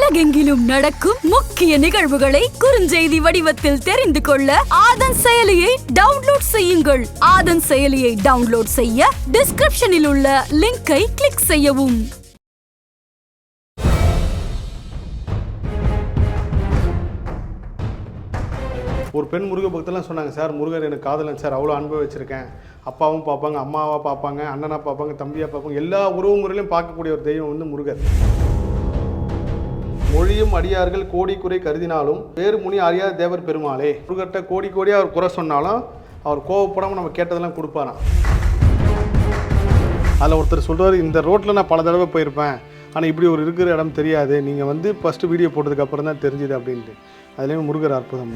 உலகெங்கிலும் நடக்கும் முக்கிய நிகழ்வுகளை குறுஞ்செய்தி வடிவத்தில் தெரிந்து கொள்ள ஆதன் செயலியை டவுன்லோட் செய்யுங்கள். ஆதன் செயலியை டவுன்லோட் செய்ய டிஸ்கிரிப்ஷனில் உள்ள லிங்கை கிளிக் செய்யவும். ஒரு பெண் முருக பக்தெல்லாம் சொன்னாங்க, சார் முருகர் எனக்கு காதலன் சார், அவ்வளோ அன்பை வச்சுருக்கேன். அப்பாவும் பார்ப்பாங்க, அம்மாவாக பார்ப்பாங்க, அண்ணனாக பார்ப்பாங்க, தம்பியாக பார்ப்பாங்க, எல்லா உறவு முறையிலையும் பார்க்கக்கூடிய ஒரு தெய்வம் வந்து முருகர். மொழியும் அடியார்கள் கோடி குறை கருதினாலும் வேறு முனி அறியாத தேவர் பெருமாளே. முருகர்கிட்ட கோடி கோடியாக அவர் குறை சொன்னாலும் அவர் கோவப்படாமல் நம்ம கேட்டதெல்லாம் கொடுப்பாராம். அதில் ஒருத்தர் சொல்கிறார், இந்த ரோட்டில் நான் பல தடவை போயிருப்பேன், ஆனால் இப்படி ஒரு இருக்கிற இடம் தெரியாது, நீங்கள் வந்து ஃபஸ்ட்டு வீடியோ போட்டதுக்கப்புறம் தான் தெரிஞ்சுது அப்படின்ட்டு. அதுலேயுமே முருகர் அற்புதம்.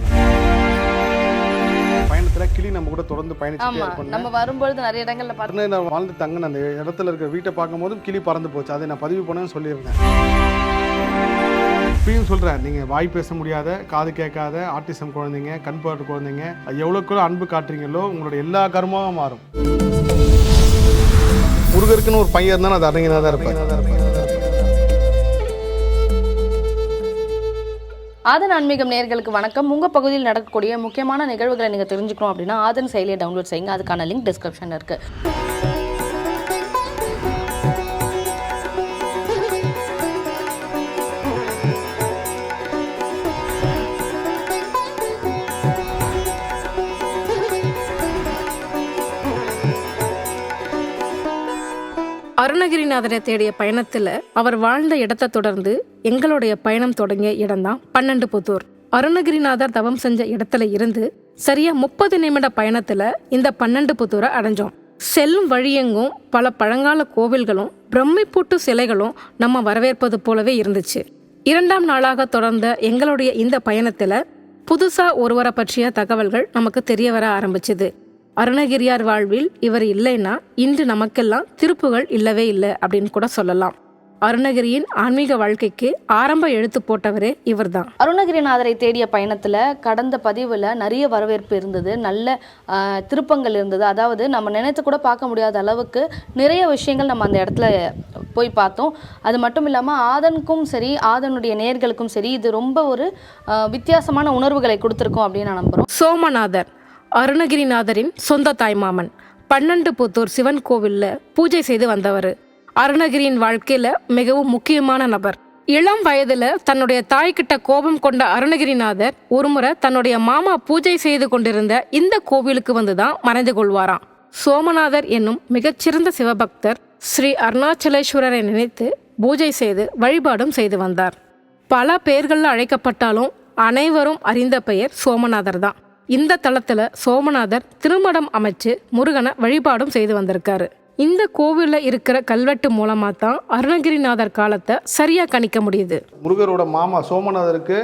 பயணத்தில் கிளி நம்ம கூட தொடர்ந்து பயணிச்சுட்டே இருப்போம். நம்ம வரும்பொழுது நிறைய இடங்கள்ல பார்த்து நான் வாழ்ந்து தங்கின அந்த இடத்துல இருக்க வீட்டை பார்க்கும்போதும் கிளி பறந்து போச்சு. அதை நான் பதிவு பண்ணேன்னு சொல்லியிருந்தேன். இப்பயும் சொல்கிறேன், நீங்கள் வாய் பேச முடியாத, காது கேட்காத, ஆட்டிசம் குழந்தைங்க, கண்பாட்டு குழந்தைங்க, எவ்வளோக்குள்ள அன்பு காட்டுறீங்களோ உங்களோட எல்லா கர்மாவும் மாறும். முருகருக்குன்னு ஒரு பையன் இருந்தாலும் அது அடங்கினா தான் இருப்பேன். ஆதன் ஆன்மீகம் நேயர்களுக்கு வணக்கம். உங்கள் பகுதியில் நடக்கக்கூடிய முக்கியமான நிகழ்வுகளை நீங்கள் தெரிஞ்சுக்கணும் அப்படின்னா ஆதன் செயலியை டவுன்லோட் செய்யுங்க. அதுக்கான லிங்க் டிஸ்கிரிப்ஷனில் இருக்குது. அருணகிரிநாதரை தேடிய பயணத்துல அவர் வாழ்ந்த இடத்தை தொடர்ந்து எங்களுடைய பயணம் தொடங்கிய இடம்தான் பன்னெண்டுபுத்தூர். அருணகிரிநாதர் தவம் செஞ்ச இடத்துல இருந்து சரியா 30 நிமிட பயணத்துல இந்த பன்னெண்டுபுத்தூரை அடைஞ்சோம். செல்லும் வழியெங்கும் பல பழங்கால கோவில்களும் பிரமிப்பூட்டு சிலைகளும் நம்ம வரவேற்பது போலவே இருந்துச்சு. 2ஆம் நாளாக தொடர்ந்த எங்களுடைய இந்த பயணத்துல புதுசா ஒருவரை பற்றிய தகவல்கள் நமக்கு தெரிய வர ஆரம்பிச்சுது. அருணகிரியார் வாழ்வில் இவர் இல்லைன்னா இன்று நமக்கெல்லாம் திருப்புகள் இல்லவே இல்லை அப்படின்னு கூட சொல்லலாம். அருணகிரியின் ஆன்மீக வாழ்க்கைக்கு ஆரம்ப எழுத்து போட்டவரே இவர் தான். அருணகிரிநாதரை தேடிய பயணத்தில் கடந்த பதிவில் நிறைய வரவேற்பு இருந்தது, நல்ல திருப்பங்கள் இருந்தது. அதாவது நம்ம நினைத்து கூட பார்க்க முடியாத அளவுக்கு நிறைய விஷயங்கள் நம்ம அந்த இடத்துல போய் பார்த்தோம். அது மட்டும் இல்லாமல் ஆதனுக்கும் சரி, ஆதனுடைய நேயர்களுக்கும் சரி, இது ரொம்ப ஒரு வித்தியாசமான உணர்வுகளை கொடுத்துருக்கோம் அப்படின்னு நான் நம்புகிறோம். சோமநாதர் அருணகிரிநாதரின் சொந்த தாய்மாமன். பன்னெண்டுபுத்தூர் சிவன் கோவிலில் பூஜை செய்து வந்தவர். அருணகிரியின் வாழ்க்கையில மிகவும் முக்கியமான நபர். இளம் வயதுல தன்னுடைய தாய்கிட்ட கோபம் கொண்ட அருணகிரிநாதர் ஒருமுறை தன்னுடைய மாமா பூஜை செய்து கொண்டிருந்த இந்த கோவிலுக்கு வந்துதான் மறைந்து கொள்வாராம். சோமநாதர் என்னும் மிகச்சிறந்த சிவபக்தர் ஸ்ரீ அருணாச்சலேஸ்வரரை நினைத்து பூஜை செய்து வழிபாடும் செய்து வந்தார். பல பெயர்கள்ல அழைக்கப்பட்டாலும் அனைவரும் அறிந்த பெயர் சோமநாதர் தான். இந்த தளத்துல சோமநாதர் திருமடம் அமைச்சு முருகனை வழிபாடும் செய்து வந்திருக்காரு. இந்த கோவிலில் இருக்கிற கல்வெட்டு மூலமாக தான் அருணகிரிநாதர் காலத்தை சரியாக கணிக்க முடியுது. முருகரோட மாமா சோமநாதருக்கு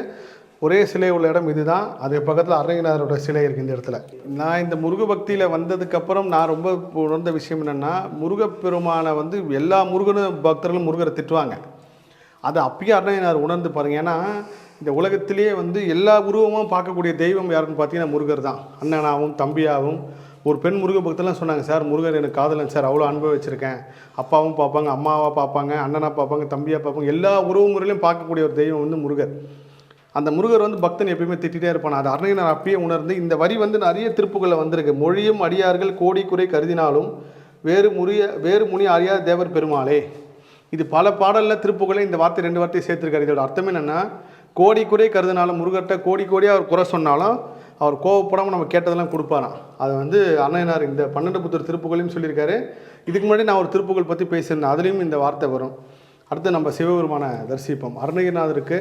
ஒரே சிலை உள்ள இடம் இதுதான். அது பக்கத்தில் அருணகிரிநாதரோட சிலை இருக்குது இந்த இடத்துல. நான் இந்த முருக பக்தியில் வந்ததுக்கப்புறம் நான் ரொம்ப உணர்ந்த விஷயம் என்னென்னா, முருகப்பெருமானை வந்து எல்லா பக்தர்களும் முருகரை திட்டுவாங்க. அதை அப்பயே அருணகிரிநாதர் உணர்ந்து பாருங்கள். ஏன்னா இந்த உலகத்திலேயே வந்து எல்லா உருவமும் பார்க்கக்கூடிய தெய்வம் யாருன்னு பார்த்தீங்கன்னா முருகர் தான். அண்ணனாகவும் தம்பியாகவும். ஒரு பெண் முருக பக்தெல்லாம் சொன்னாங்க, சார் முருகர் எனக்கு காதலன் சார், அவ்வளோ அன்பை வச்சுருக்கேன். அப்பாவும் பார்ப்பாங்க, அம்மாவாக பார்ப்பாங்க, அண்ணனாக பார்ப்பாங்க, தம்பியாக பார்ப்பாங்க, எல்லா உறவு முறையிலையும் பார்க்கக்கூடிய ஒரு தெய்வம் வந்து முருகர். அந்த முருகர் வந்து பக்தன் எப்பயுமே திட்டிகிட்டே இருப்பான். அது அருணகிரிநாதர் அப்பயே உணர்ந்து இந்த வரி வந்து நிறைய திருப்புகளில் வந்திருக்கு. மொழியும் அடியார்கள் கோடி குறை கருதினாலும் வேறு முனி அறியாத தேவர் பெருமாளே. இது பல பாடலில் திருப்புகளை இந்த வார்த்தை 2 வார்த்தையை சேர்த்துருக்காரு. இதோட அர்த்தம் என்னென்னா, கோடி குறை கருதினாலும் முருகர்கிட்ட கோடி கோடியாக அவர் குறை சொன்னாலும் அவர் கோவப்படாமல் நம்ம கேட்டதெல்லாம் கொடுப்பாராம். அது வந்து அருணகிரிநாதர் இந்த பன்னெண்டுபுத்தூர் திருப்புகளையும் சொல்லியிருக்காரு. இதுக்கு முன்னாடி நான் ஒரு திருப்புகள் பற்றி பேசியிருந்தேன், அதுலேயும் இந்த வார்த்தை வரும். அடுத்து நம்ம சிவபெருமானை தரிசிப்போம். அருணகிரிநாதருக்கு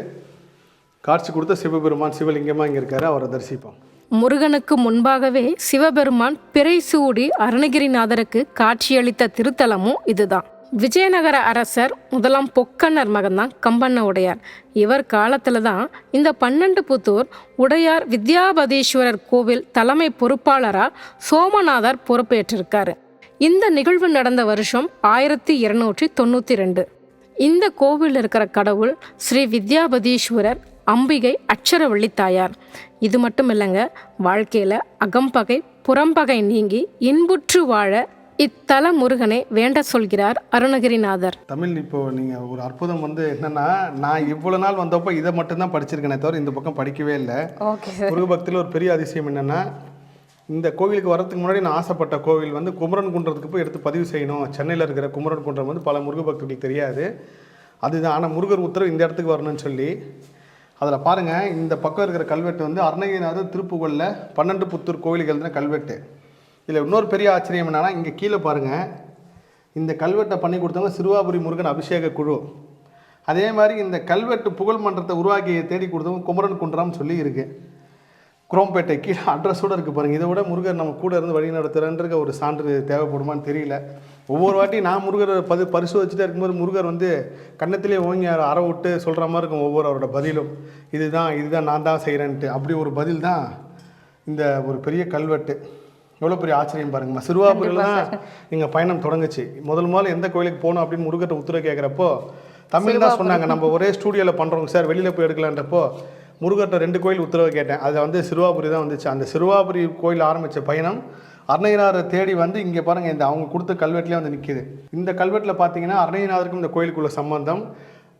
காட்சி கொடுத்த சிவபெருமான் சிவலிங்கமாக இங்கே இருக்காரு, அவரை தரிசிப்போம். முருகனுக்கு முன்பாகவே சிவபெருமான் பிறை சூடி அருணகிரிநாதருக்கு காட்சியளித்த திருத்தலமும் இதுதான். விஜயநகர அரசர் முதலாம் பொக்கன்னர் மகன்தான் கம்பண்ண உடையார். இவர் காலத்துல தான் இந்த பன்னெண்டுபுத்தூர் உடையார் வித்யாபதீஸ்வரர் கோவில் தலைமை பொறுப்பாளரா சோமநாதர் பொறுப்பேற்றிருக்காரு. இந்த நிகழ்வு நடந்த வருஷம் 1292. இந்த கோவில் இருக்கிற கடவுள் ஸ்ரீ வித்யாபதீஸ்வரர், அம்பிகை அட்சரவள்ளி தாயார். இது மட்டும் இல்லைங்க, வாழ்க்கையில அகம்பகை புறம்பகை நீங்கி இன்புற்று வாழ இத்தல முருகனை வேண்ட சொல்கிறார் அருணகிரிநாதர். தமிழ் இப்போது நீங்கள் ஒரு அற்புதம் வந்து என்னென்னா, நான் இவ்வளோ நாள் வந்தப்போ இதை மட்டும்தான் படிச்சிருக்கேனே தவிர இந்த பக்கம் படிக்கவே இல்லை. முருக பக்தியில் ஒரு பெரிய அதிசயம் என்னென்னா, இந்த கோவிலுக்கு வரதுக்கு முன்னாடி நான் ஆசைப்பட்ட கோவில் வந்து குமரன் குன்றத்துக்கு போய் எடுத்து பதிவு செய்யணும். சென்னையில் இருக்கிற குமரன் குன்றம் வந்து பல முருக பக்தர்களுக்கு தெரியாது. அதுதான், ஆனால் முருகர் உத்தரவு இந்த இடத்துக்கு வரணும்னு சொல்லி அதில் பாருங்கள், இந்த பக்கம் இருக்கிற கல்வெட்டு வந்து அருணகிரிநாதர் திருப்புகழில் 12 புத்தூர் கோவில்கள் தான் கல்வெட்டு. இதில் இன்னொரு பெரிய ஆச்சரியம் என்னன்னா, இங்கே கீழே பாருங்கள், இந்த கல்வெட்டை பண்ணி கொடுத்தவங்க சிறுவாபுரி முருகன் அபிஷேக குழு. அதே மாதிரி இந்த கல்வெட்டு புகழ் மன்றத்தை உருவாக்கி தேடி கொடுத்தவங்க குமரன் குன்றம் சொல்லி இருக்குது. குரோம்பேட்டை கீழே அட்ரஸோடு இருக்குது பாருங்கள். இதை விட முருகர் நம்ம கூட இருந்து வழி நடத்துகிறன்ற ஒரு சான்று தேவைப்படுமான்னு தெரியல. ஒவ்வொரு வாட்டி நான் முருகரை பரிசோதிச்சுட்டே இருக்கும்போது முருகர் வந்து கன்னத்திலே ஓங்கி அற விட்டு சொல்கிற மாதிரி இருக்கும் ஒவ்வொரு அவரோட பதிலும். இதுதான் நான் தான் செய்கிறேன்ட்டு. அப்படி ஒரு பதில் தான் இந்த ஒரு பெரிய கல்வெட்டு. எவ்வளோ பெரிய ஆச்சரியம் பாருங்கம்மா. சிறுவாபுரியில் தான் எங்கள் பயணம் தொடங்குச்சு. முதல்ல எந்த கோயிலுக்கு போகணும் அப்படின்னு முருகர்கிட்ட உத்தரவு கேட்குறப்போ தமிழ் தான் சொன்னாங்க. நம்ம ஒரே ஸ்டூடியோவில் பண்ணுறோங்க சார், வெளியில் போய் எடுக்கலான்றப்போ முருகர்கிட்ட 2 கோயில் உத்தரவு கேட்டேன். அதில் வந்து சிறுவாபுரி தான் வந்துச்சு. அந்த சிறுவாபுரி கோயில் ஆரம்பித்த பயணம் அருணகிரிநாதரை தேடி வந்து இங்கே பாருங்கள், இந்த அவங்க கொடுத்த கல்வெட்டிலே வந்து நிற்கிது. இந்த கல்வெட்டில் பார்த்தீங்கன்னா அருணகிரிநாதருக்கும் இந்த கோயிலுக்குள்ள சம்பந்தம்,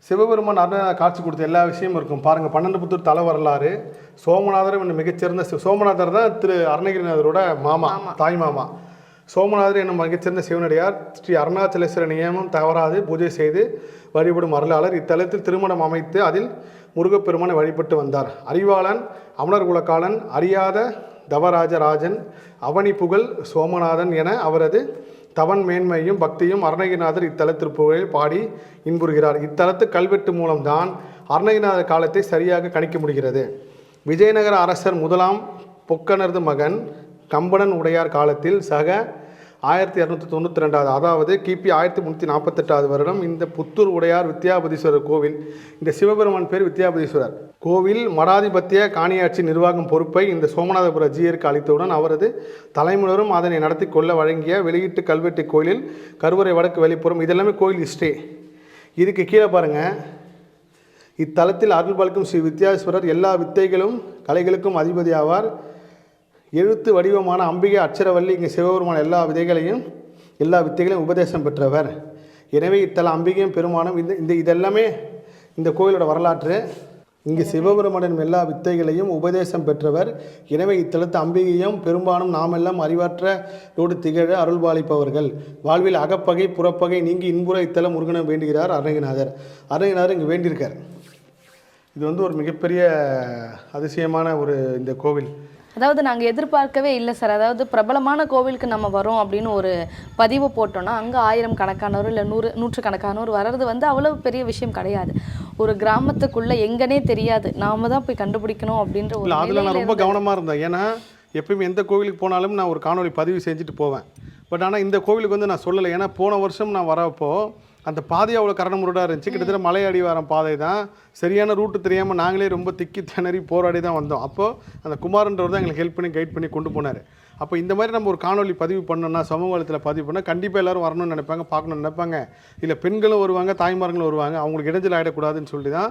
சிவபெருமான் அருணகிரிநாதர் காட்சி கொடுத்த எல்லா விஷயமும் இருக்கும் பாருங்கள். 12 புத்தூர் தல வரலாறு, சோமநாதரும் இன்னும் மிகச்சிறந்த சோமநாதர் தான் திரு அருணகிரிநாதரோட மாமா, தாய் மாமா. சோமநாதர் என்னும் மிகச்சிறந்த சிவனடியார் ஸ்ரீ அருணாச்சலேஸ்வர நியமம் தவறாது பூஜை செய்து வழிபடும் அருளாளர். இத்தலத்தில் திருமணம் அமைத்து அதில் முருகப்பெருமானை வழிபட்டு வந்தார். அறிவாளன், அமனர் குலக்காலன், அறியாத தவராஜராஜன், அவனி புகழ் சோமநாதன் என அவரது தவன் மேன்மையும் பக்தியும் அருணகிரிநாதர் இத்தலத்திற்புகளில் பாடி இன்புறுகிறார். இத்தலத்து கல்வெட்டு மூலம்தான் அருணகிரிநாதர் காலத்தை சரியாக கணிக்க முடிகிறது. விஜயநகர அரசர் முதலாம் பொக்கனரது மகன் கம்பனன் உடையார் காலத்தில் சக 1292, அதாவது கிபி 1348 வருடம் இந்த புத்தூர் உடையார் வித்யாபதீஸ்வரர் கோவில். இந்த சிவபெருமான் பேர் வித்யாபதீஸ்வரர் கோவில் மடாதிபத்திய காணியாட்சி நிர்வாகம் பொறுப்பை இந்த சோமநாதபுர ஜீயருக்கு அளித்தவுடன் அவரது தலைமுறையும் அதனை நடத்தி கொள்ள வழங்கிய வெளியீட்டு கல்வெட்டு கோயிலில் கருவறை வடக்கு வெளிப்புறம் இதெல்லாமே கோயில் ஹிஸ்ட்ரி. இதுக்கு கீழே பாருங்கள், இத்தலத்தில் அருள் பாலிக்கும் ஸ்ரீ வித்யாஸ்வரர் எல்லா வித்தைகளும் கலைகளுக்கும் அதிபதி ஆவார். எழுத்து வடிவமான அம்பிகை அச்சரவல்லி இங்கே சிவபெருமான எல்லா வித்தைகளையும் உபதேசம் பெற்றவர். எனவே இத்தல அம்பிகையும் பெருமானும் இதெல்லாமே இந்த கோயிலோட வரலாற்று. இங்கு சிவபெருமானின் எல்லா வித்தைகளையும் உபதேசம் பெற்றவர். எனவே இத்தலத்து அம்பிகையும் பெரும்பாலும் நாமெல்லாம் அறிவாற்றோடு திகழ அருள்பாலிப்பவர்கள். வாழ்வில் அகப்பகை புறப்பகை நீங்கி இன்புற இத்தலம் முருகனை வேண்டுகிறார் அருணகிரிநாதர் இங்கு வேண்டியிருக்கார். இது வந்து ஒரு மிகப்பெரிய அதிசயமான ஒரு இந்த கோவில். அதாவது நாங்கள் எதிர்பார்க்கவே இல்லை சார். அதாவது பிரபலமான கோவிலுக்கு நம்ம வரோம் அப்படின்னு ஒரு பதிவு போட்டோம்னா அங்கே 1000 கணக்கானவர் இல்லை 100 கணக்கானவர் வர்றது வந்து அவ்வளோ பெரிய விஷயம் கிடையாது. ஒரு கிராமத்துக்குள்ளே எங்கனே தெரியாது, நாம தான் போய் கண்டுபிடிக்கணும் அப்படின்ற ஒரு அதில் நான் ரொம்ப கவனமாக இருந்தேன். ஏன்னா எப்பயுமே எந்த கோவிலுக்கு போனாலும் நான் ஒரு காணொலி பதிவு செஞ்சுட்டு போவேன். பட் ஆனால் இந்த கோவிலுக்கு வந்து நான் சொல்லலை. ஏன்னா போன வருஷம் நான் வரப்போ அந்த பாதை அவ்வளோ கரடுமுரடாக இருந்துச்சு. கிட்டத்தட்ட மலை அடிவாரம் பாதை தான், சரியான ரூட்டு தெரியாமல் நாங்களே ரொம்ப திக்கி திணறி போராடி தான் வந்தோம். அப்போது அந்த குமாரன்றவர் தான் எங்களுக்கு ஹெல்ப் பண்ணி கைட் பண்ணி கொண்டு போனார். அப்போ இந்த மாதிரி நம்ம ஒரு காணொலி பதிவு பண்ணோன்னா, சமூக வலைத்தில் பதிவு பண்ணால் கண்டிப்பாக எல்லோரும் வரணும்னு நினைப்பாங்க, பார்க்கணும்னு நினைப்பாங்க. இல்லை பெண்களும் வருவாங்க, தாய்மார்களும் வருவாங்க, அவங்களுக்கு இடைஞ்சல் ஆகிடக்கூடாதுன்னு சொல்லி தான்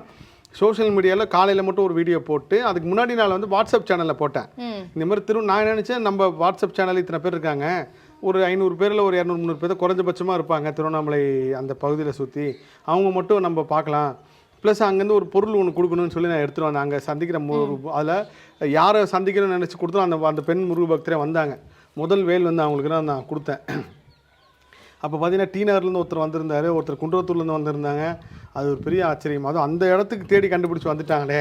சோஷியல் மீடியாவில் காலையில் மட்டும் ஒரு வீடியோ போட்டு அதுக்கு முன்னாடி நாள் வந்து வாட்ஸ்அப் சேனலில் போட்டேன். இந்த மாதிரி நான் நினச்சேன் நம்ம வாட்ஸ்அப் சேனலில் இத்தனை பேர் இருக்காங்க, ஒரு 500 பேரில் ஒரு 200-300 பேர் குறைஞ்சபட்சமாக இருப்பாங்க திருவண்ணாமலை அந்த பகுதியில் சுற்றி, அவங்க மட்டும் நம்ம பார்க்கலாம். ப்ளஸ் அங்கேருந்து ஒரு பொருள் ஒன்று கொடுக்கணும்னு சொல்லி நான் எடுத்துகிட்டு வந்தேன். அங்கே சந்திக்கிற அதில் யாரை சந்திக்கணும்னு நினச்சி கொடுத்தோம் அந்த பெண் முருக பக்தரே வந்தாங்க. முதல் வேல் வந்து அவங்களுக்கு தான் நான் கொடுத்தேன். அப்போ பார்த்தீங்கன்னா டி நகர்லேருந்து ஒருத்தர் வந்திருந்தார், ஒருத்தர் குன்றத்தூர்லேருந்து வந்திருந்தாங்க. அது ஒரு பெரிய ஆச்சரியம். அதுவும் அந்த இடத்துக்கு தேடி கண்டுபிடிச்சி வந்துட்டாங்களே,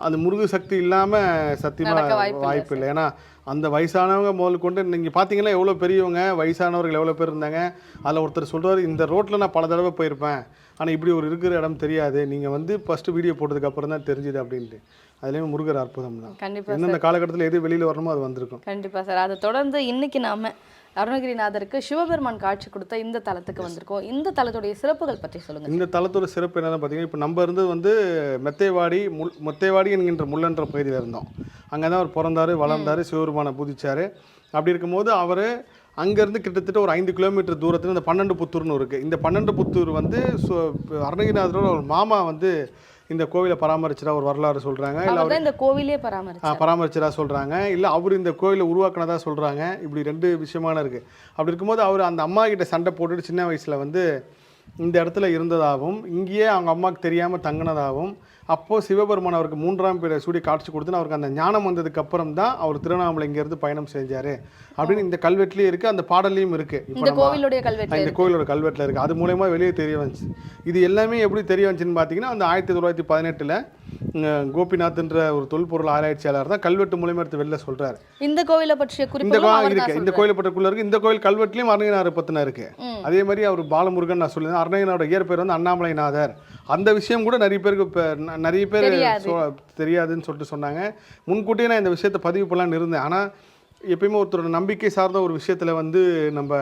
அந்த முருக சக்தி இல்லாமல் சத்தியமாக வாய்ப்பு இல்லை. ஏன்னா அந்த வயசானவங்க முதல் கொண்டு நீங்கள் பார்த்தீங்கன்னா எவ்வளோ பெரியவங்க வயசானவர்கள் எவ்வளோ பேர் இருந்தாங்க. அதில் ஒருத்தர் சொல்கிறார், இந்த ரோட்டில் நான் பல தடவை போயிருப்பேன், ஆனால் இப்படி ஒரு இருக்கிற இடம் தெரியாது, நீங்கள் வந்து ஃபஸ்ட்டு வீடியோ போட்டதுக்கப்புறம் தான் தெரிஞ்சுது அப்படின்ட்டு. அதுலேயும் முருகர் அற்புதம் தான். கண்டிப்பாக எந்தெந்த காலகட்டத்தில் எது வெளியில் வரணுமோ அது வந்திருக்கும். கண்டிப்பாக சார். அதை தொடர்ந்து இன்றைக்கி நாம் அருணகிரிநாதருக்கு சிவபெருமான் காட்சி கொடுத்த இந்த தலத்துக்கு வந்திருக்கோம். இந்த தலத்துடைய சிறப்புகள் பற்றி சொல்லுங்கள். இந்த தலத்தோட சிறப்பு என்னென்னு பார்த்தீங்கன்னா, இப்போ நம்ம இருந்தது வந்து மெத்தைவாடி என்கின்ற முள்ளன்ற பகுதியில் இருந்தோம். அங்கே தான் அவர் பிறந்தார், வளர்ந்தார், சிவபெருமானை பூஜிச்சார். அப்படி இருக்கும்போது அவர் அங்கேருந்து கிட்டத்தட்ட ஒரு 5 கிலோமீட்டர் தூரத்தில் இந்த 12 புத்தூர்னு இருக்குது. இந்த 12 புத்தூர் வந்து அருணகிரிநாதரோட ஒரு மாமா வந்து இந்த கோவிலை பராமரிச்சதா ஒரு வரலாறு சொல்கிறாங்க, இல்லை அவர் தான் இந்த கோவிலே பராமரிச்சதா சொல்கிறாங்க, இல்லை அவர் இந்த கோவிலை உருவாக்குனதா சொல்கிறாங்க. இப்படி 2 விஷயமான இருக்குது. அப்படி இருக்கும்போது அவர் அந்த அம்மா கிட்ட சண்டை போட்டுட்டு சின்ன வயசில் வந்து இந்த இடத்துல இருந்ததாகவும் இங்கேயே அவங்க அம்மாவுக்கு தெரியாமல் தங்கினதாகவும் அப்போது சிவபெருமான் அவருக்கு 3ஆம் பிறை சூடி காட்சி கொடுத்துன்னு அவருக்கு அந்த ஞானம் வந்ததுக்கு அப்புறம் தான் அவர் திருவண்ணாமலை இங்கேருந்து பயணம் செஞ்சார் அப்படின்னு இந்த கல்வெட்டுலேயும் இருக்குது, அந்த பாடல்லையும் இருக்குது. இந்த கோவிலோட கல்வெட்டில் இருக்குது. அது மூலயமா வெளியே தெரிய வந்துச்சு. இது எல்லாமே எப்படி தெரிய வந்துச்சுன்னு பார்த்தீங்கன்னா, அந்த 1918 கோபிநாத்ன்ற ஒரு தொல்பொருள் ஆராய்ச்சியாளர் தான் கல்வெட்டு மூலயமா எடுத்து வெளில சொல்கிறார். இந்த கோவிலை பற்றிய இந்த கோயிலை பற்றிக்குள்ள இருக்குது. இந்த கோயில் கல்வெட்டுலையும் அருணகிரிநாதர் பற்றின இருக்குது. அதே மாதிரி அவர் பாலமுருகன் நான் சொல்லியிருந்தேன். அருணகிரிநாதோட இயற்பெயர் வந்து அண்ணாமலைநாதர். அந்த விஷயம் கூட நிறைய பேர் தெரியாதுன்னு சொல்லிட்டு சொன்னாங்க. முன்கூட்டியே நான் இந்த விஷயத்தை பதிவு பண்ணலான்னு இருந்தேன். ஆனால் எப்பயுமே ஒருத்தரோட நம்பிக்கை சார்ந்த ஒரு விஷயத்தில் வந்து நம்ம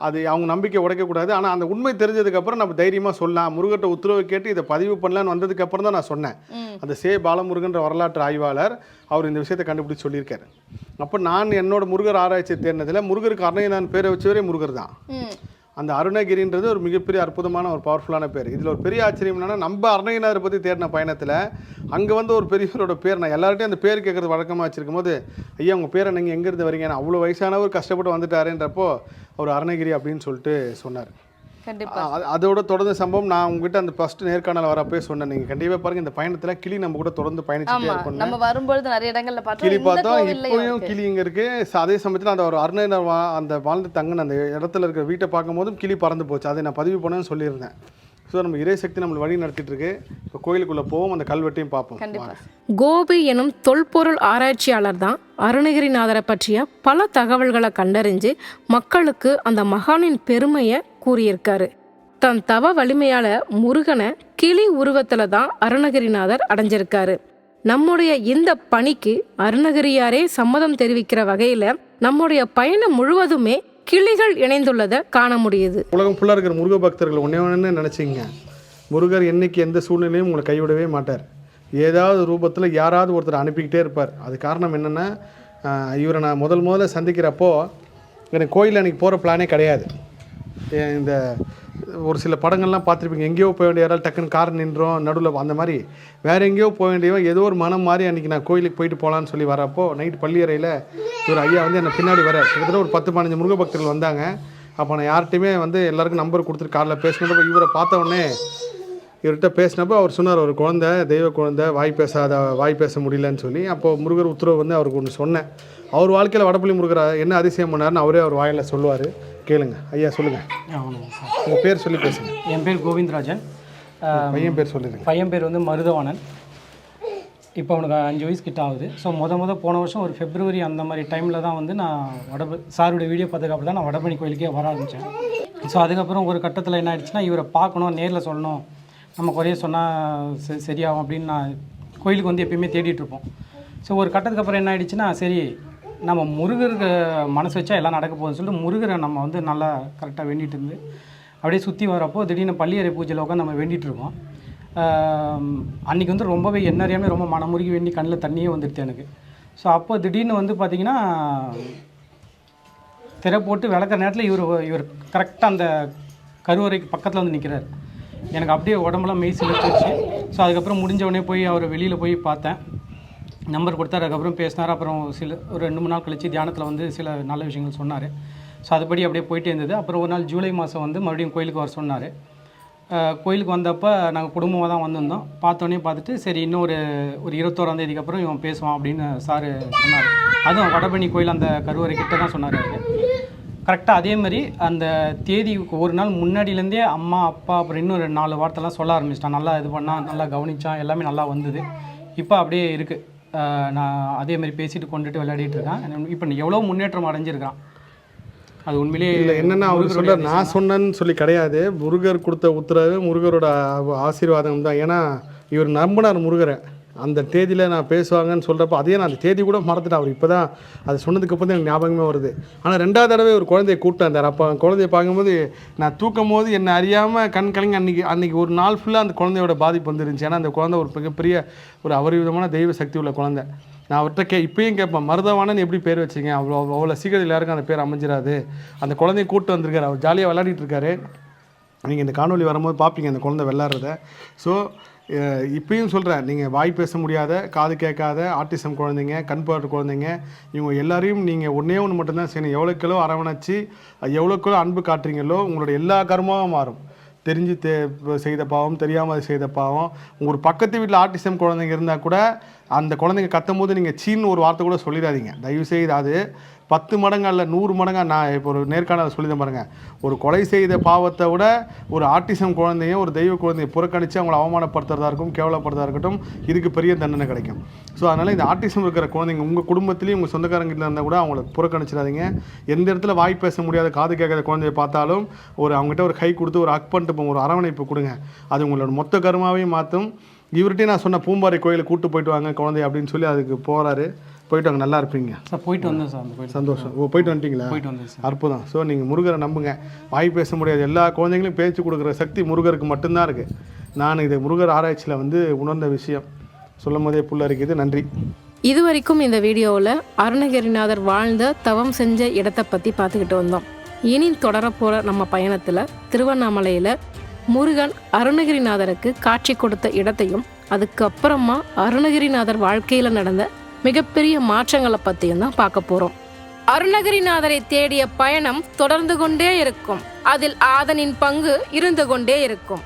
அது அவங்க நம்பிக்கை உடைக்கக்கூடாது. ஆனால் அந்த உண்மை தெரிஞ்சதுக்கப்புறம் நம்ம தைரியமாக சொல்லலாம். முருகட்ட உத்தரவு கேட்டு இதை பதிவு பண்ணலான்னு வந்ததுக்கப்புறம் தான் நான் சொன்னேன். அந்த பாலமுருகன்ற வரலாற்று ஆய்வாளர் அவர் இந்த விஷயத்தை கண்டுபிடிச்சு சொல்லியிருக்காரு. அப்போ நான் என்னோட முருகர் ஆராய்ச்சி தேடினதில் முருகருக்கு அருணகிரிநாதன் பேரை வச்சவரே முருகர் தான். அந்த அருணகிரின்றது ஒரு மிகப்பெரிய அற்புதமான ஒரு பவர்ஃபுல்லான பேர். இதில் ஒரு பெரிய ஆச்சரியம் என்னன்னா, நம்ம அருணகிரிநாதரை பற்றி தேடின பயணத்தில் அங்கே வந்து ஒரு பெரியவரோட பேர் நான் எல்லார்ட்டையும் அந்த பேர் கேட்குறது வழக்கமாக வச்சிருக்கும் போது, ஐயா உங்கள் பேரை நீங்கள் எங்கேருந்து வரீங்க, நான் அவ்வளோ வயசானவர் கஷ்டப்பட்டு வந்துட்டாருன்றப்போ அவர் அருணகிரி அப்படின்னு சொல்லிட்டு சொன்னார். அதோட தொடர்ந்து சம்பவம் நான் உங்ககிட்ட அந்த ஃபர்ஸ்ட் நேர்காணல் வரப்பே சொன்னேன். நீங்கள் கண்டிப்பாக பாருங்க, இந்த பயணத்தில் கிளி நம்ம கூட தொடர்ந்து பயணிச்சுட்டே இருக்கோம். நம்ம வரும்பொழுது நிறைய இடங்கள்ல பார்த்தோம், கிளி பார்த்தோம். இப்போயும் கிளி இங்கே இருக்கு. அதே சமயத்தில் அந்த ஒரு அருணகிரிநாதர் அந்த வாழ்ந்து தங்கின அந்த இடத்துல இருக்கிற வீட்டை பார்க்கும்போதும் கிளி பறந்து போச்சு. அதை நான் பதிவு பண்ணேன்னு சொல்லியிருந்தேன். ஸோ நம்ம இறைசக்தி நம்மளை வழி நடத்திட்டு இருக்கு. இப்போ கோயிலுக்குள்ளே போவோம், அந்த கல்வெட்டையும் பார்ப்போம். கோபி எனும் தொல்பொருள் ஆராய்ச்சியாளர் தான் அருணகிரிநாதரை பற்றிய பல தகவல்களை கண்டறிஞ்சு மக்களுக்கு அந்த மகானின் பெருமையை கூறியிருக்காரு. தன் தவ வலிமையால முருகனை கிளி உருவத்துல தான் அருணகிரிநாதர் அடைஞ்சிருக்காரு. நம்முடைய இந்த பணிக்கு அருணகிரியாரே சம்மதம் தெரிவிக்கிற வகையில நம்முடைய பயணம் முழுவதுமே கிளிகள் இணைந்துள்ளதை காண முடியுது. உலகம் ஃபுல்லாக இருக்கிற முருக பக்தர்கள் ஒன்னே நினச்சிங்க, முருகர் என்னைக்கு எந்த சூழ்நிலையும் உங்களை கைவிடவே மாட்டார். ஏதாவது ரூபத்தில் யாராவது ஒருத்தர் அனுப்பிக்கிட்டே இருப்பார். அது காரணம் என்னென்னா, இவரை நான் முதல்ல சந்திக்கிறப்போ எனக்கு கோயிலில் அன்றைக்கி போகிற பிளானே கிடையாது. இந்த ஒரு சில படங்கள்லாம் பார்த்துருப்பீங்க, எங்கேயோ போக வேண்டிய யாரால் டக்குன்னு கார் நின்றோம் நடுவில், அந்த மாதிரி வேறு எங்கேயோ போக வேண்டியவன் ஏதோ ஒரு மனம் மாதிரி அன்றைக்கி நான் கோயிலுக்கு போயிட்டு போகலான்னு சொல்லி வரப்போ நைட் பள்ளியறையில் ஒரு ஐயா வந்து என்னை பின்னாடி வர கிட்டத்தட்ட ஒரு 10-15 முருக பக்தர்கள் வந்தாங்க. அப்போ நான் யார்கிட்டையுமே வந்து எல்லாருக்கும் நம்பர் கொடுத்துட்டு காரில் பேசினப்போ இவரை பார்த்த உடனே இவர்கிட்ட பேசினப்போ அவர் சொன்னார், ஒரு குழந்தை, தெய்வ குழந்தை, வாய் பேச முடியலன்னு சொல்லி. அப்போது முருகர் உத்தரவு வந்து அவருக்கு ஒன்று சொன்னேன். அவர் வாழ்க்கையில் வடபள்ளி முருகர் என்ன அதிசயம் பண்ணார்னு அவரே அவர் வாயில் சொல்லுவார். கேளுங்க ஐயா, சொல்லுங்கள். உங்கள் பேர் சொல்லி பேசுங்க. என் பேர் கோவிந்தராஜன். பையன் பேர் சொல்லிடுங்க. பையன் பேர் வந்து மருதவாணன். இப்போ அவனுக்கு 5 வயசு கிட்ட ஆகுது. ஸோ போன வருஷம் ஒரு February அந்த மாதிரி டைமில் தான் வந்து நான் சாருடைய வீடியோ பார்த்ததுக்கப்புறம் தான் நான் வடபழனி கோயிலுக்கே வர ஆரம்பித்தேன். ஸோ அதுக்கப்புறம் ஒரு கட்டத்தில் என்ன ஆயிடுச்சுன்னா, இவரை பார்க்கணும், நேரில் சொல்லணும், நம்ம குறைய சொன்னால் சரியாகும் அப்படின்னு நான் கோயிலுக்கு வந்து எப்பயுமே தேடிட்டுருப்போம். ஸோ ஒரு கட்டத்துக்கு அப்புறம் என்ன ஆயிடுச்சுன்னா, சரி நம்ம முருகருக்கு மனசு வச்சா எல்லாம் நடக்க போகுதுன்னு சொல்லிட்டு முருகரை நம்ம வந்து நல்லா கரெக்டாக வேண்டிகிட்டு இருந்து அப்படியே சுற்றி வரப்போ திடீர்னு பள்ளியறை பூஜையில் உட்காந்து நம்ம வேண்டிகிட்டு இருக்கோம். அன்றைக்கி வந்து ரொம்பவே என்ன அறியாமல் ரொம்ப மனமுருகி வேண்டி கண்ணில் தண்ணியே வந்துடுது எனக்கு. ஸோ அப்போ திடீர்னு வந்து பார்த்திங்கன்னா திரை போட்டு விளக்குற நேரத்தில் இவர் கரெக்டாக அந்த கருவறைக்கு பக்கத்தில் வந்து நிற்கிறார். எனக்கு அப்படியே உடம்புலாம் மெய் சிலிர்த்துச்சு. ஸோ அதுக்கப்புறம் முடிஞ்ச உடனே போய் அவர் வெளியில் போய் பார்த்தேன், நம்பர் கொடுத்தாரு. அதுக்கப்புறம் பேசினார். அப்புறம் ஒரு 2-3 நாள் கழித்து தியானத்தில் வந்து சில நல்ல விஷயங்கள் சொன்னார். ஸோ அதுபடி அப்படியே போயிட்டே இருந்தது. அப்புறம் ஒரு நாள் ஜூலை மாதம் வந்து மறுபடியும் கோயிலுக்கு வர சொன்னார். கோயிலுக்கு வந்தப்போ நாங்கள் குடும்பமாக தான் வந்திருந்தோம். பார்த்தோன்னே பார்த்துட்டு சரி இன்னும் ஒரு 21ஆம் தேதிக்கு அப்புறம் இவன் பேசுவான் அப்படின்னு சார் சொன்னார். அதுவும் வடபழனி கோயில் அந்த கருவறை கிட்ட தான் சொன்னார். கரெக்டாக அதே மாதிரி அந்த தேதிக்கு ஒரு நாள் முன்னாடியிலேருந்தே அம்மா அப்பா அப்புறம் இன்னும் 4 வார்த்தைலாம் சொல்ல ஆரம்பிச்சிட்டான். நல்லா இது பண்ணால், நல்லா கவனித்தான், எல்லாமே நல்லா வந்தது. இப்போ அப்படியே இருக்குது. நான் அதே மாதிரி பேசிட்டு கொண்டுட்டு விளையாடிட்டு இருக்கேன். இப்போ எவ்வளோ முன்னேற்றம் அடைஞ்சிருக்கான். அது உண்மையிலேயே இல்லை என்னென்னா அவர் சொல்கிறார், நான் சொன்னேன்னு சொல்லி கிடையாது. முருகர் கொடுத்த உத்தரவு, முருகரோட ஆசீர்வாதம் தான். ஏன்னா இவர் நம்பினார் முருகரை. அந்த தேதியில் நான் பேசுவாங்கன்னு சொல்கிறப்ப அதையே நான் அந்த தேதி கூட மறந்துட்டேன். அவர் இப்போ தான் அது சொன்னதுக்கப்புறம் தான் எனக்கு ஞாபகமே வருது. ஆனால் 2வது தடவை ஒரு குழந்தைய கூப்பிட்டு வந்தார். அப்போ குழந்தைய பார்க்கும்போது நான் தூக்கும் போது என்னை அறியாமல் கண் கலங்கி அன்றைக்கி ஒரு நாள் ஃபுல்லாக அந்த குழந்தையோட பாதிப்பு வந்துருந்துச்சு. ஏன்னா அந்த குழந்தை ஒரு மிகப்பெரிய ஒரு அபரிவிதமான தெய்வ சக்தி உள்ள குழந்தை. நான் அவர்கிட்ட இப்பயும் கேட்பேன், மருதவாணன் எப்படி பேர் வச்சிங்க, அவ்வளோ சீக்கிரம் எல்லாருக்கும் அந்த பேர் அமைஞ்சிடாது. அந்த குழந்தைய கூப்பிட்டு வந்திருக்காரு. அவர் ஜாலியாக விளையாடிட்டு இருக்காரு. நீங்கள் இந்த காணொலி வரும்போது பார்ப்பீங்க அந்த குழந்தை விளையாடுறத. ஸோ இப்பயும் சொல்கிறேன், நீங்கள் வாய் பேச முடியாத, காது கேட்காத, ஆட்டிசம் குழந்தைங்க, கண் பார்வை குழந்தைங்க, இவங்க எல்லாரையும் நீங்கள் ஒன்றே ஒன்று மட்டும்தான் செய்யணும். எவ்வளோக்களோ அரவணைச்சி எவ்வளோக்களோ அன்பு காட்டுறீங்களோ உங்களோட எல்லா கர்மாவும் மாறும். தெரிஞ்சு செய்த பாவம், தெரியாமல் செய்த பாவம். உங்கள் பக்கத்து வீட்டில் ஆட்டிசம் குழந்தைங்க இருந்தால் கூட அந்த குழந்தைங்க கத்தும் போது நீங்கள் சீன்னு ஒரு வார்த்தை கூட சொல்லிடாதீங்க தயவுசெய்து. அது 10 மடங்கு அல்ல 100 மடங்கு. நான் இப்போ ஒரு நேர்காணல் சொல்லிதான் பாருங்கள், ஒரு கொலை செய்த பாவத்தை விட ஒரு ஆட்டிசம் குழந்தைய, ஒரு தெய்வ குழந்தைய புறக்கணித்து அவங்கள அவமானப்படுத்துறதா இருக்கும், கேவலப்படுறதா இருக்கட்டும், இதுக்கு பெரிய தண்டனை கிடைக்கும். ஸோ அதனால் இந்த ஆட்டிசம் இருக்கிற குழந்தைங்க உங்கள் குடும்பத்துலேயும் உங்கள் சொந்தக்காரங்கிட்ட இருந்தால் கூட அவங்கள புறக்கணிச்சிடாதீங்க. எந்த இடத்துல வாய் பேச முடியாத, காது கேட்காத குழந்தைய பார்த்தாலும் அவங்ககிட்ட ஒரு கை கொடுத்து ஒரு ஹக் பண்ணிட்டு போங்க, ஒரு அரவணைப்பு கொடுங்க. அது உங்களோட மொத்த கர்மாவையும் மாற்றும். இவர்கிட்டையும் நான் சொன்ன பூம்பாறை கோயிலுக்கு கூப்பிட்டு போயிட்டு வாங்க குழந்தை அப்படின்னு சொல்லி அதுக்கு போகிறாரு. போயிட்டு வாங்க, நல்லா இருப்பீங்க சார். போயிட்டு வந்தேன் சார், அந்த கோயில். சந்தோஷம். போயிட்டு வந்துட்டீங்களா? போயிட்டு வந்தேன் சார். அற்புதம். ஸோ நீங்கள் முருகரை நம்புங்க. வாய் பேச முடியாது எல்லா குழந்தைங்களும் பேச்சு கொடுக்குற சக்தி முருகருக்கு மட்டும்தான் இருக்குது. நான் இது முருகர் ஆராய்ச்சியில் உணர்ந்த விஷயம். சொல்லும் போதே புள்ள இருக்குது. நன்றி. இதுவரைக்கும் இந்த வீடியோவில் அருணகிரிநாதர் வாழ்ந்த தவம் செஞ்ச இடத்தை பற்றி பார்த்துக்கிட்டு வந்தோம். இனி தொடரப்போகிற நம்ம பயணத்தில் திருவண்ணாமலையில் முருகன் அருணகிரிநாதருக்கு காட்சி கொடுத்த இடத்தையும், அதுக்கப்புறமா அருணகிரிநாதர் வாழ்க்கையில் நடந்த மிகப்பெரிய மாற்றங்களை பற்றியும் தான் பார்க்க போகிறோம். அருணகிரிநாதரை தேடிய பயணம் தொடர்ந்து கொண்டே இருக்கும். அதில் ஆதனின் பங்கு இருந்து கொண்டே இருக்கும்.